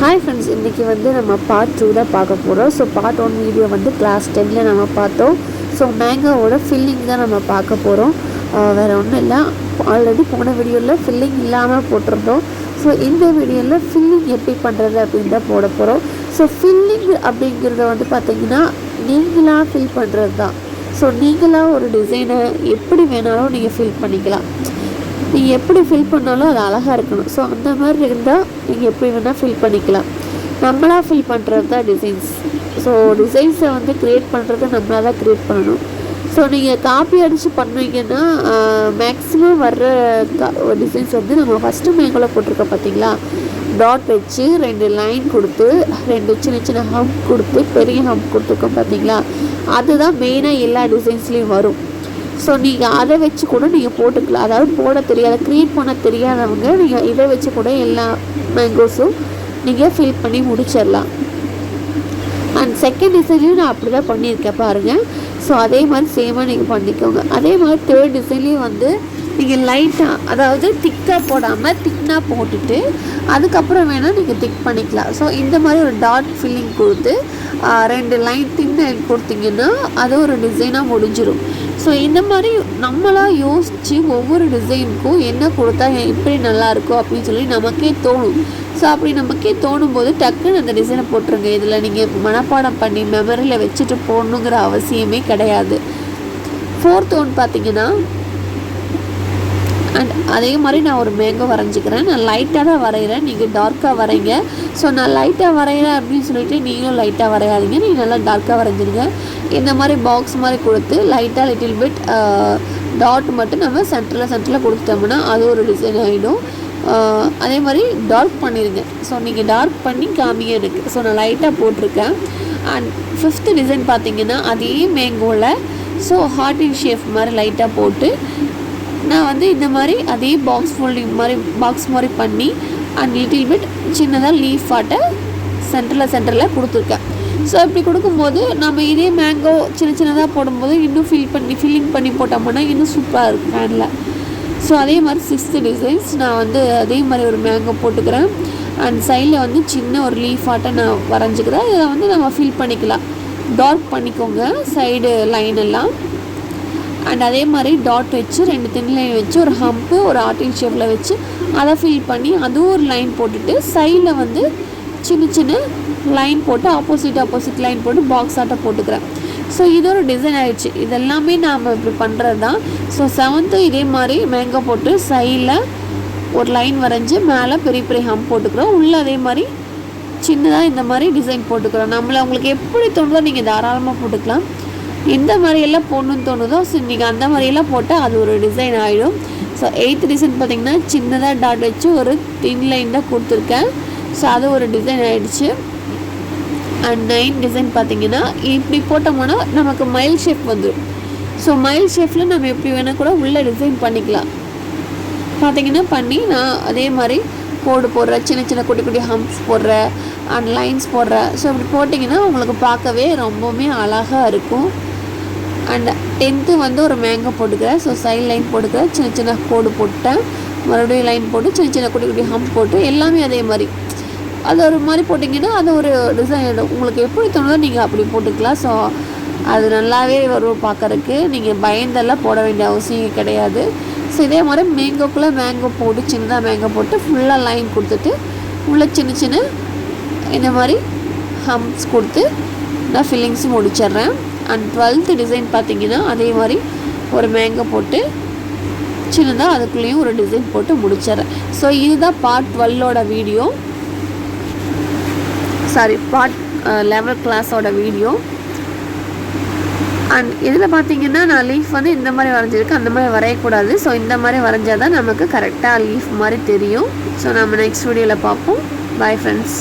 Hi friends, இன்றைக்கி வந்து நம்ம பார்ட் 2 தான் பார்க்க போகிறோம். ஸோ பார்ட் 1 வீடியோ வந்து கிளாஸ் 10ல் நம்ம பார்த்தோம். ஸோ மேங்கோவோட ஃபில்லிங் தான் நம்ம பார்க்க போகிறோம். வேறு ஒன்றும் இல்லை, ஆல்ரெடி போன வீடியோவில் ஃபில்லிங் இல்லாமல் போட்டிருந்தோம். ஸோ இந்த வீடியோவில் ஃபில்லிங் எப்படி பண்ணுறது அப்படின்னு தான் போட போகிறோம். ஸோ ஃபில்லிங் அப்படிங்கிறத வந்து பார்த்திங்கன்னா நீங்களாக ஃபில் பண்ணுறது தான். ஸோ நீங்களாக ஒரு டிசைனை எப்படி வேணாலும் நீங்கள் ஃபில் பண்ணிக்கலாம். நீங்கள் எப்படி ஃபில் பண்ணாலும் அது அழகாக இருக்கணும். ஸோ அந்த மாதிரி இருந்தால் நீங்கள் எப்படி வேணால் ஃபில் பண்ணிக்கலாம். நம்மளாக ஃபில் பண்ணுறது தான் டிசைன்ஸ். ஸோ டிசைன்ஸை வந்து க்ரியேட் பண்ணுறது நம்மளாக தான் க்ரியேட் பண்ணணும். ஸோ நீங்கள் காப்பி அடித்து பண்ணுவீங்கன்னா மேக்ஸிமம் வர்ற டிசைன்ஸ் வந்து நம்ம ஃபஸ்ட்டு மேங்கோவில் போட்டிருக்கோம் பார்த்தீங்களா, டாட் வச்சு 2 லைன் கொடுத்து 2 சின்ன சின்ன ஹம்ப் கொடுத்து பெரிய ஹம்ப் கொடுத்துருக்கோம் பார்த்தீங்களா, அதுதான் மெயினாக எல்லா டிசைன்ஸ்லேயும் வரும். ஸோ நீங்கள் அதை வச்சு கூட நீங்கள் போட்டுக்கலாம். அதாவது போட தெரியாத, க்ரியேட் பண்ண தெரியாதவங்க நீங்கள் இதை வச்சு கூட எல்லா மேங்கோஸும் நீங்கள் ஃபில் பண்ணி முடிச்சிடலாம். அண்ட் செகண்ட் டிசைன்லேயும் நான் அப்படி தான் பண்ணியிருக்கேன் பாருங்கள். ஸோ அதே மாதிரி சேமாக நீங்கள் பண்ணிக்கோங்க. அதே மாதிரி தேர்ட் டிசைன்லேயும் வந்து நீங்கள் லைட்டாக, அதாவது திக்காக போடாமல் திக்னாக போட்டுட்டு அதுக்கப்புறம் வேணால் நீங்கள் திக் பண்ணிக்கலாம். ஸோ இந்த மாதிரி ஒரு டாட் ஃபில்லிங் கொடுத்து 2 லைன் தின் லைன் கொடுத்தீங்கன்னா அது ஒரு டிசைனாக முடிஞ்சிடும். ஸோ இந்த மாதிரி நம்மளாக யோசித்து ஒவ்வொரு டிசைனுக்கும் என்ன கொடுத்தா எப்படி நல்லாயிருக்கும் அப்படின்னு சொல்லி நமக்கே தோணும். ஸோ அப்படி நமக்கே தோணும் போது டக்குன்னு அந்த டிசைனை போட்டுருங்க. இதில் நீங்கள் மனப்பாடம் பண்ணி மெமரியில் வச்சுட்டு போடணுங்கிற அவசியமே கிடையாது. ஃபோர்த் ஒன் பார்த்தீங்கன்னா, அண்ட் அதே மாதிரி நான் ஒரு மேங்கோ வரைஞ்சிக்கிறேன். நான் லைட்டாக தான் வரைகிறேன், நீங்கள் டார்க்காக வரைங்க. ஸோ நான் லைட்டாக வரைகிறேன் அப்படின்னு சொல்லிட்டு நீங்களும் லைட்டாக வரையாதீங்க, நீங்கள் நல்லா டார்க்காக வரைஞ்சிருங்க. இந்த மாதிரி பாக்ஸ் மாதிரி கொடுத்து லைட்டாக லிட்டில் பிட் டாட் மட்டும் நம்ம சென்டரில் கொடுத்துட்டோம்னா அது ஒரு டிசைன் ஆகிடும். அதே மாதிரி டார்க் பண்ணிடுங்க. ஸோ நீங்கள் டார்க் பண்ணி காமிங்க எனக்கு. ஸோ நான் லைட்டாக போட்டிருக்கேன். அண்ட் ஃபிஃப்த்து டிசைன் பார்த்தீங்கன்னா அதே மேங்கோவில் ஸோ ஹார்ட் இன் ஷேப் மாதிரி லைட்டாக போட்டு நான் வந்து இந்த மாதிரி அதே பாக்ஸ் ஃபோல்டிங் மாதிரி பாக்ஸ் மாதிரி பண்ணி அண்ட் லிட்டில் பிட் சின்னதாக லீஃப் ஆட்டை சென்டரில் கொடுத்துருக்கேன். ஸோ இப்படி கொடுக்கும்போது நம்ம இதே மேங்கோ சின்னதாக போடும்போது இன்னும் ஃபில்லிங் பண்ணி போட்டோம்னா இன்னும் சூப்பராக இருக்கும் ஹேண்டில். ஸோ அதே மாதிரி 6th டிசைன்ஸ் நான் வந்து அதே மாதிரி ஒரு மேங்கோ போட்டுக்கிறேன். அண்ட் சைடில் வந்து சின்ன ஒரு லீஃப் ஆட்டை நான் வரைஞ்சிக்கிறேன். இதை வந்து நம்ம ஃபில் பண்ணிக்கலாம். டார்க் பண்ணிக்கோங்க சைடு லைன் எல்லாம். அண்ட் அதே மாதிரி டாட் வச்சு 2 தின் லைன் வச்சு ஒரு ஹம்ப்பு ஒரு ஆர்டின் ஷேப்பில் வச்சு அதை ஃபில் பண்ணி அதுவும் ஒரு லைன் போட்டுட்டு சைடில் வந்து சின்ன லைன் போட்டு ஆப்போசிட் லைன் போட்டு பாக்ஸ் ஆட்டை போட்டுக்கிறேன். ஸோ இது ஒரு டிசைன் ஆகிடுச்சு. இதெல்லாமே நாம் இப்படி பண்ணுறது தான். ஸோ 7th இதே மாதிரி மேங்கோ போட்டு சைடில் ஒரு லைன் வரைஞ்சி மேலே பெரிய ஹம்ப் போட்டுக்கிறோம். உள்ளே அதே மாதிரி சின்னதாக இந்த மாதிரி டிசைன் போட்டுக்கிறோம். உங்களுக்கு எப்படி தோணுதோ நீங்கள் தாராளமாக போட்டுக்கலாம். எந்த மாதிரியெல்லாம் போடணுன்னு தோணுதோ ஸோ நீங்கள் அந்த மாதிரியெல்லாம் போட்டால் அது ஒரு டிசைன் ஆகிடும். ஸோ 8th டிசைன் பார்த்திங்கன்னா சின்னதாக டாட் வச்சு ஒரு தின் லைன் தான் கொடுத்துருக்கேன். ஸோ அது ஒரு டிசைன் ஆகிடுச்சு. அண்ட் 9 டிசைன் பார்த்திங்கன்னா இப்படி போட்டோம்னா நமக்கு மைல் ஷேப் வந்துடும். ஸோ மைல் ஷேப்பில் நம்ம எப்படி வேணால் கூட உள்ளே டிசைன் பண்ணிக்கலாம். பார்த்திங்கன்னா பண்ணி நான் அதே மாதிரி கோடு போடுறேன், சின்ன குட்டி ஹம்ப்ஸ் போடுறேன் அண்ட் லைன்ஸ் போடுறேன். ஸோ இப்படி போட்டிங்கன்னா உங்களுக்கு பார்க்கவே ரொம்பவுமே அழகாக இருக்கும். அண்ட் 10th வந்து ஒரு மேங்கோ போட்டுக்கிறேன். ஸோ சைட் லைன் போட்டுக்கிறேன், சின்ன கோடு போட்டேன், மறுபடியும் லைன் போட்டு சின்ன குட்டி ஹம்ப் போட்டு எல்லாமே அதே மாதிரி அது ஒரு மாதிரி போட்டிங்கன்னா அது ஒரு டிசைன் ஆகிடும். உங்களுக்கு எப்படி தோணுதோ நீங்கள் அப்படி போட்டுக்கலாம். ஸோ அது நல்லாவே வரும் பார்க்குறதுக்கு. நீங்கள் பயந்தெல்லாம் போட வேண்டிய அவசியம் கிடையாது. ஸோ இதே மாதிரி மேங்கோக்குள்ளே மேங்கோ போட்டு சின்னதாக மேங்கோ போட்டு ஃபுல்லாக லைன் கொடுத்துட்டு உள்ளே சின்ன இந்த மாதிரி ஹம்ப்ஸ் கொடுத்து நான் ஃபில்லிங்ஸும் முடிச்சிட்றேன். அண்ட் 12th டிசைன் பார்த்திங்கன்னா அதே மாதிரி ஒரு மேங்கோ போட்டு சின்னதாக அதுக்குள்ளேயும் ஒரு டிசைன் போட்டு முடிச்சிட்றேன். ஸோ இதுதான் பார்ட் 12ஓட வீடியோ, பார்ட் 11 கிளாஸோட வீடியோ. அண்ட் இதில் பார்த்திங்கன்னா நான் லீஃப் வந்து இந்த மாதிரி வரைஞ்சிருக்கேன், அந்த மாதிரி வரையக்கூடாது. ஸோ இந்த மாதிரி வரைஞ்சால் தான் நமக்கு கரெக்டாக லீஃப் மாதிரி தெரியும். ஸோ நம்ம நெக்ஸ்ட் வீடியோவில் பார்ப்போம். Bye friends.